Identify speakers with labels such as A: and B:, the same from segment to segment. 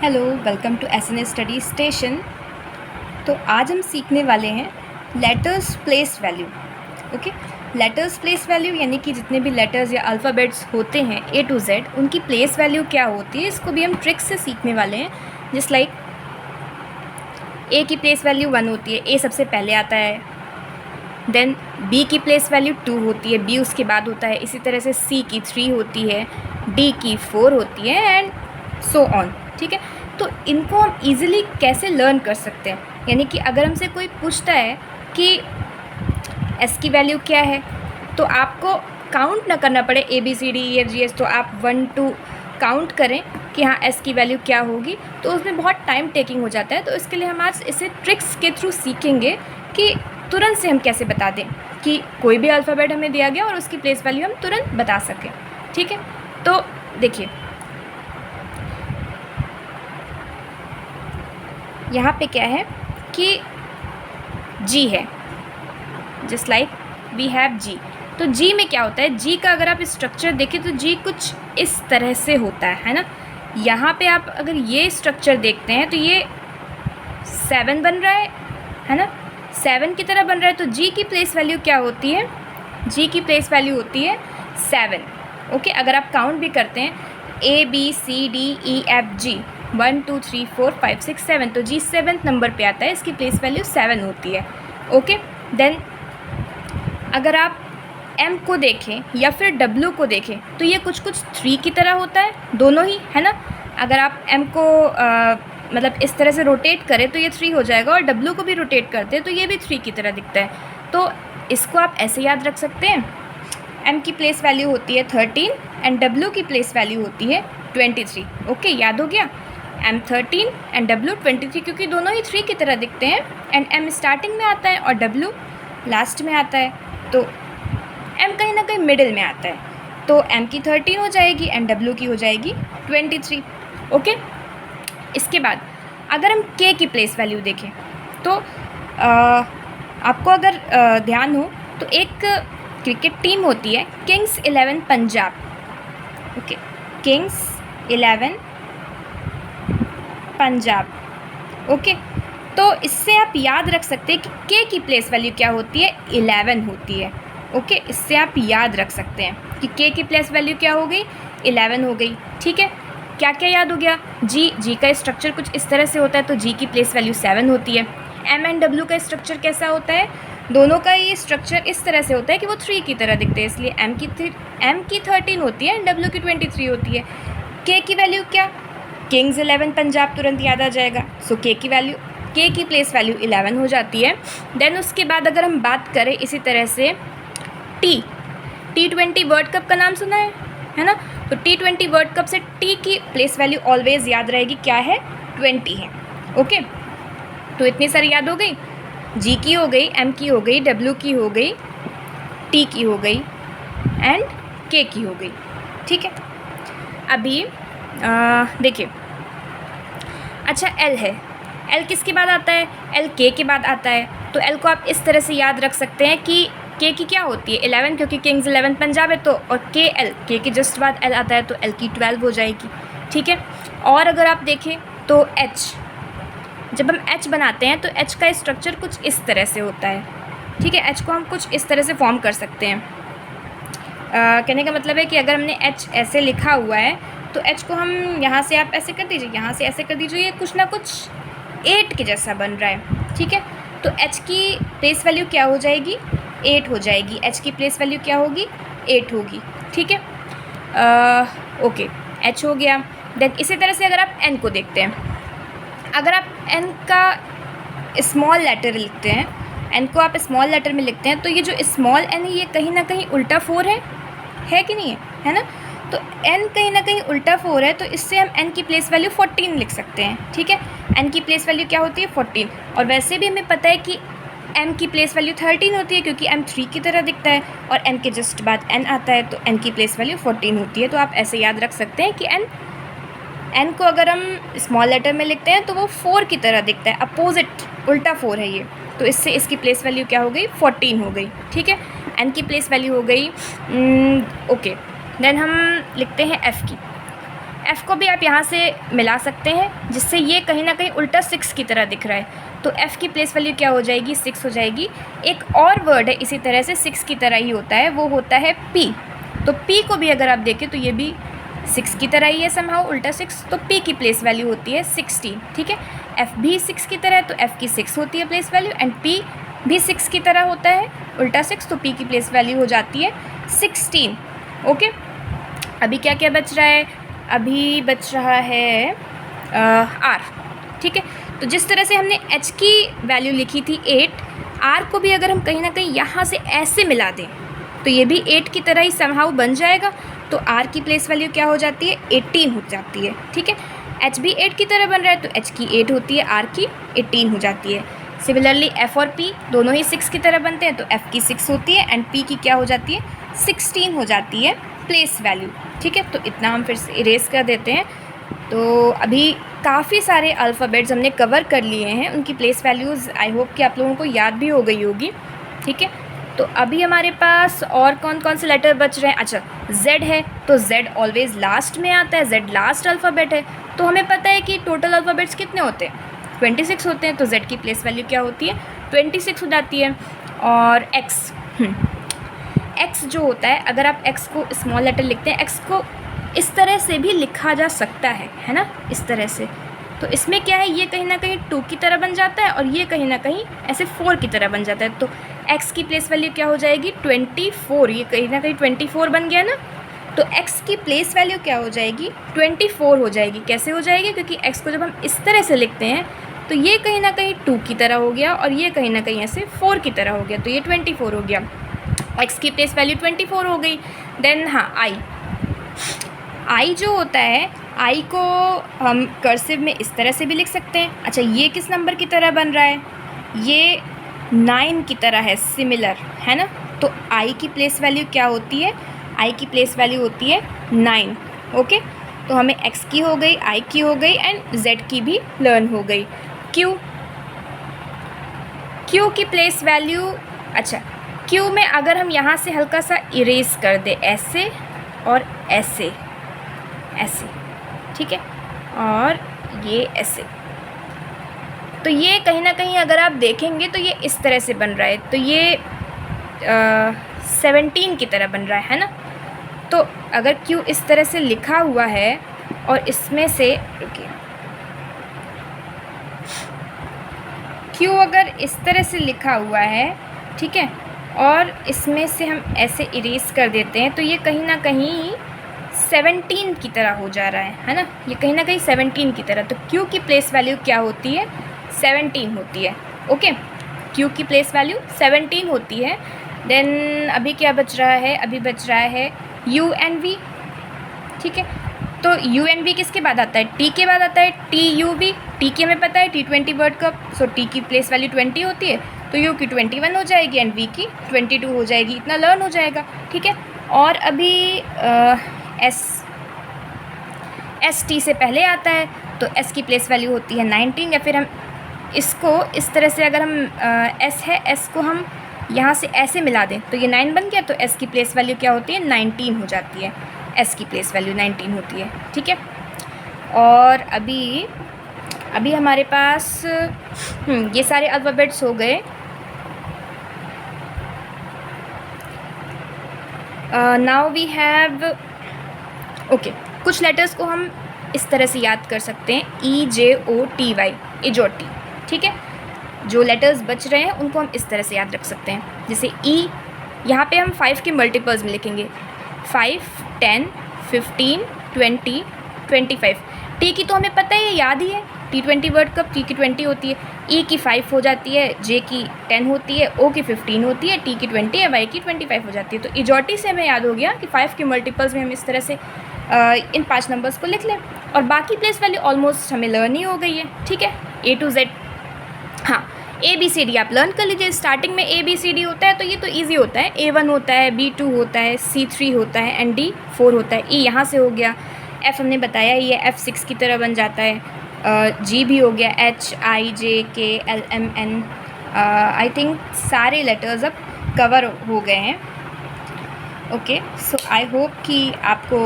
A: Hello, welcome to SN study station. तो आज हम सीखने वाले हैं letters place value. Okay, letters place value यानी कि जितने भी लेटर्स या अल्फ़ाबेट्स होते हैं A to Z, उनकी प्लेस वैल्यू क्या होती है, इसको भी हम ट्रिक्स से सीखने वाले हैं। जस्ट लाइक A की प्लेस वैल्यू 1 होती है, A सबसे पहले आता है। देन B की प्लेस वैल्यू 2 होती है, B उसके बाद होता है। इसी तरह से C की 3 होती है, D की 4 होती है एंड सो ऑन। ठीक है, तो इनको हम इजीली कैसे लर्न कर सकते हैं, यानी कि अगर हमसे कोई पूछता है कि S की वैल्यू क्या है, तो आपको काउंट ना करना पड़े ABCDEFGH, तो आप 1 2 काउंट करें कि हाँ S की वैल्यू क्या होगी, तो उसमें बहुत टाइम टेकिंग हो जाता है। तो इसके लिए हम आज इसे ट्रिक्स के थ्रू सीखेंगे कि तुरंत से हम कैसे बता दें कि कोई भी अल्फ़ाबेट हमें दिया गया और उसकी प्लेस वैल्यू हम तुरंत बता सकें। ठीक है, तो देखिए यहाँ पे क्या है कि G है, just like we have G। तो G में क्या होता है, G का अगर आप स्ट्रक्चर देखें तो G कुछ इस तरह से होता है ना। यहाँ पे आप अगर ये स्ट्रक्चर देखते हैं तो ये 7 बन रहा है ना, 7 की तरह बन रहा है। तो G की प्लेस वैल्यू क्या होती है, G की प्लेस वैल्यू होती है 7। ओके, अगर आप काउंट भी करते हैं ABCDEFG 1 2 3 4 5 6 7, तो G 7th नंबर पे आता है, इसकी प्लेस वैल्यू 7 होती है। ओके, देन अगर आप M को देखें या फिर W को देखें तो ये कुछ 3 की तरह होता है, दोनों ही है ना। अगर आप M को मतलब इस तरह से रोटेट करें तो ये 3 हो जाएगा, और W को भी रोटेट करते हैं तो ये भी 3 की तरह दिखता है। तो इसको आप ऐसे याद रख सकते हैं, M की प्लेस वैल्यू होती है 13 एंड W की प्लेस वैल्यू होती है 23। ओके, याद हो गया, M 13 एंड W 23, क्योंकि दोनों ही 3 की तरह दिखते हैं एंड M स्टार्टिंग में आता है और W लास्ट में आता है, तो M कहीं ना कहीं मिडिल में आता है। तो M की 13 हो जाएगी एंड W की हो जाएगी 23। ओके, इसके बाद अगर हम K की प्लेस वैल्यू देखें तो आपको अगर ध्यान हो तो एक क्रिकेट टीम होती है Kings 11 Punjab. Okay, Kings 11 Punjab. Okay, तो इससे आप याद रख सकते हैं कि K की प्लेस वैल्यू क्या होती है, 11 होती है। ओके, इससे आप याद रख सकते हैं कि K की प्लेस वैल्यू क्या हो गई, 11 हो गई। ठीक है, क्या क्या याद हो गया, G का स्ट्रक्चर कुछ इस तरह से होता है, तो G की प्लेस वैल्यू 7 होती है। M एंड W का स्ट्रक्चर कैसा होता है, दोनों का ये स्ट्रक्चर इस तरह से होता है कि वो 3 की तरह दिखते हैं, इसलिए M की 13 होती है एंड W की 23 होती है। K की वैल्यू क्या, किंग्स 11 पंजाब, तुरंत याद आ जाएगा। सो K की प्लेस वैल्यू 11 हो जाती है। देन उसके बाद अगर हम बात करें इसी तरह से T20 वर्ल्ड कप का नाम सुना है ना, तो T20 वर्ल्ड कप से T की प्लेस वैल्यू ऑलवेज याद रहेगी, क्या है, 20 है। ओके, तो इतनी सारी याद हो गई, G की हो गई, M की हो गई, W की हो गई, T की हो गई एंड K की हो गई। ठीक है, अभी देखिए, अच्छा L है, L किसके बाद आता है, L K के बाद आता है। तो L को आप इस तरह से याद रख सकते हैं कि K की क्या होती है, 11, क्योंकि किंग्स 11 पंजाब है, तो और K के जस्ट बाद L आता है, तो L की 12 हो जाएगी। ठीक है, और अगर आप देखें तो H, जब हम H बनाते हैं तो H का स्ट्रक्चर कुछ इस तरह से होता है। ठीक है, H को हम कुछ इस तरह से फॉर्म कर सकते हैं। कहने का मतलब है कि अगर हमने H ऐसे लिखा हुआ है तो H को हम यहाँ से आप ऐसे कर दीजिए, यहाँ से ऐसे कर दीजिए, ये कुछ ना कुछ 8 के जैसा बन रहा है। ठीक है, तो H की प्लेस वैल्यू क्या हो जाएगी, 8 हो जाएगी। H की प्लेस वैल्यू क्या होगी, 8 होगी। ठीक है, ओके, H हो गया। देन इसी तरह से अगर आप N को देखते हैं, अगर आप N का स्मॉल लेटर लिखते हैं, N को आप स्मॉल लेटर में लिखते हैं, तो ये जो स्मॉल n है ये कहीं ना कहीं उल्टा 4 है कि नहीं है ना। तो n कहीं ना कहीं उल्टा 4 है, तो इससे हम n की प्लेस वैल्यू 14 लिख सकते हैं। ठीक है, n की प्लेस वैल्यू क्या होती है, 14। और वैसे भी हमें पता है कि m की प्लेस वैल्यू 13 होती है, क्योंकि m 3 की तरह दिखता है और n के जस्ट बाद n आता है, तो n की प्लेस वैल्यू 14 होती है। तो आप ऐसे याद रख सकते हैं कि n को अगर हम स्मॉल लेटर में लिखते हैं तो वो 4 की तरह दिखता है, अपोजिट उल्टा 4 है ये, तो इससे इसकी प्लेस वैल्यू क्या हो गई, 14 हो गई। ठीक है, n की प्लेस वैल्यू हो गई। ओके, देन हम लिखते हैं F की। F को भी आप यहाँ से मिला सकते हैं, जिससे ये कहीं ना कहीं उल्टा 6 की तरह दिख रहा है, तो F की प्लेस वैल्यू क्या हो जाएगी, 6 हो जाएगी। एक और वर्ड है इसी तरह से 6 की तरह ही होता है, वो होता है P। तो P को भी अगर आप देखें तो ये भी 6 की तरह ही है समहाउ, उल्टा 6, तो P की प्लेस वैल्यू होती है 16, ठीक है। F भी 6 की तरह है तो F की 6 होती है प्लेस वैल्यू, एंड P भी 6 की तरह होता है, उल्टा 6, तो P की प्लेस वैल्यू हो जाती है 16। ओके, अभी क्या क्या बच रहा है, अभी बच रहा है R, ठीक है। तो जिस तरह से हमने H की वैल्यू लिखी थी 8, R को भी अगर हम कहीं ना कहीं यहाँ से ऐसे मिला दें तो ये भी 8 की तरह ही समहाउ बन जाएगा, तो R की प्लेस वैल्यू क्या हो जाती है, 18 हो जाती है, ठीक है। H भी 8 की तरह बन रहा है तो H की 8 होती है, R की 18 हो जाती है। सिमिलरली F और P दोनों ही 6 की तरह बनते हैं, तो F की 6 होती है एंड P की क्या हो जाती है, 16 हो जाती है प्लेस वैल्यू, ठीक है। तो इतना हम फिर से इरेज कर देते हैं। तो अभी काफ़ी सारे अल्फ़ाबेट्स हमने कवर कर लिए हैं, उनकी प्लेस वैल्यूज़ आई होप कि आप लोगों को याद भी हो गई होगी, ठीक है। तो अभी हमारे पास और कौन कौन से लेटर बच रहे हैं, अच्छा Z है, तो Z ऑलवेज़ लास्ट में आता है, Z लास्ट अल्फ़ाबेट है, तो हमें पता है कि टोटल अल्फ़ाबेट्स कितने होते हैं, 26 होते हैं, तो Z की प्लेस वैल्यू क्या होती है, 26 हो जाती है। और X जो होता है, अगर आप X को स्मॉल लेटर लिखते हैं, X को इस तरह से भी लिखा जा सकता है ना, इस तरह से, तो इसमें क्या है, ये कहीं ना कहीं 2 की तरह बन जाता है और ये कहीं ना कहीं ऐसे 4 की तरह बन जाता है, तो X की प्लेस वैल्यू क्या हो जाएगी, 24, ये कहीं ना कहीं 24 बन गया ना, तो X की प्लेस वैल्यू क्या हो जाएगी, 24 हो जाएगी। कैसे हो जाएगी, क्योंकि X को जब हम इस तरह से लिखते हैं तो ये कहीं ना कहीं 2 की तरह हो गया और ये कहीं ना कहीं ऐसे 4 की तरह हो गया, तो ये 24 हो गया, X की प्लेस वैल्यू 24 हो गई। देन हाँ I जो होता है, I को हम कर्सिव में इस तरह से भी लिख सकते हैं। अच्छा, ये किस नंबर की तरह बन रहा है, ये 9 की तरह है, सिमिलर है ना, तो I की प्लेस वैल्यू क्या होती है, I की प्लेस वैल्यू होती है 9। ओके, तो हमें X की हो गई, I की हो गई एंड Z की भी लर्न हो गई। Q की प्लेस वैल्यू, अच्छा Q में अगर हम यहाँ से हल्का सा इरेज कर दे, ऐसे और ऐसे, ठीक है, और ये ऐसे, तो ये कहीं ना कहीं अगर आप देखेंगे तो ये इस तरह से बन रहा है, तो ये 17 की तरह बन रहा है ना। तो अगर Q इस तरह से लिखा हुआ है और इसमें से, रुकिए, Q अगर इस तरह से लिखा हुआ है, ठीक है, और इसमें से हम ऐसे इरेज कर देते हैं, तो ये कहीं ना कहीं 17 की तरह हो जा रहा है ना, ये कहीं ना कहीं 17 की तरह, तो Q की प्लेस वैल्यू क्या होती है, 17 होती है। ओके, Q की प्लेस वैल्यू 17 होती है। देन अभी क्या बच रहा है, अभी बच रहा है U एंड V, ठीक है। तो U एंड V किसके बाद आता है, T के बाद आता है, TUV, T की हमें पता है T20 वर्ल्ड कप, सो T की प्लेस वैल्यू 20 होती है, तो U की 21 हो जाएगी एंड V की 22 हो जाएगी, इतना लर्न हो जाएगा, ठीक है। और अभी S T से पहले आता है, तो S की प्लेस वैल्यू होती है 19, या फिर हम इसको इस तरह से, अगर हम S है, S को हम यहाँ से ऐसे मिला दें तो ये 9 बन गया, तो S की प्लेस वैल्यू क्या होती है, 19 हो जाती है, S की प्लेस वैल्यू 19 होती है, ठीक है। और अभी हमारे पास ये सारे अल्फ़ाबेट्स हो गए। नाउ वी हैव, ओके, कुछ लेटर्स को हम इस तरह से याद कर सकते हैं, EJOTY, इजोटी, ठीक है। जो लेटर्स बच रहे हैं उनको हम इस तरह से याद रख सकते हैं, जैसे E, यहाँ पे हम 5 के मल्टीपल्स में लिखेंगे, 5, 10, 15, 20, 25। T की तो हमें पता है, ये याद ही है, T20 वर्ल्ड कप, T की 20 होती है, E की 5 हो जाती है, J की 10 होती है, O की 15 होती है, T की 20 है, Y की 25 हो जाती है। तो इजोटी से हमें याद हो गया कि 5 के मल्टीपल्स में हम इस तरह से इन 5 नंबर्स को लिख लें, और बाकी प्लेस वैल्यू ऑलमोस्ट हमें लर्न ही हो गई है, ठीक है, A to Z। हाँ, ABCD आप लर्न कर लीजिए, स्टार्टिंग में ABCD होता है तो ये तो ईजी होता है, A1 होता है, B2 होता है, C3 होता है एंड D4 होता है। E यहाँ से हो गया, F हमने बताया ही है, F6 की तरह बन जाता है, G भी हो गया, H I J K L M N, I think सारे लेटर्स अब कवर हो गए हैं। ओके, सो आई होप कि आपको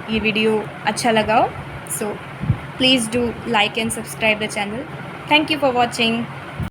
A: ये वीडियो अच्छा लगा हो, so please do like and subscribe the channel. Thank you for watching.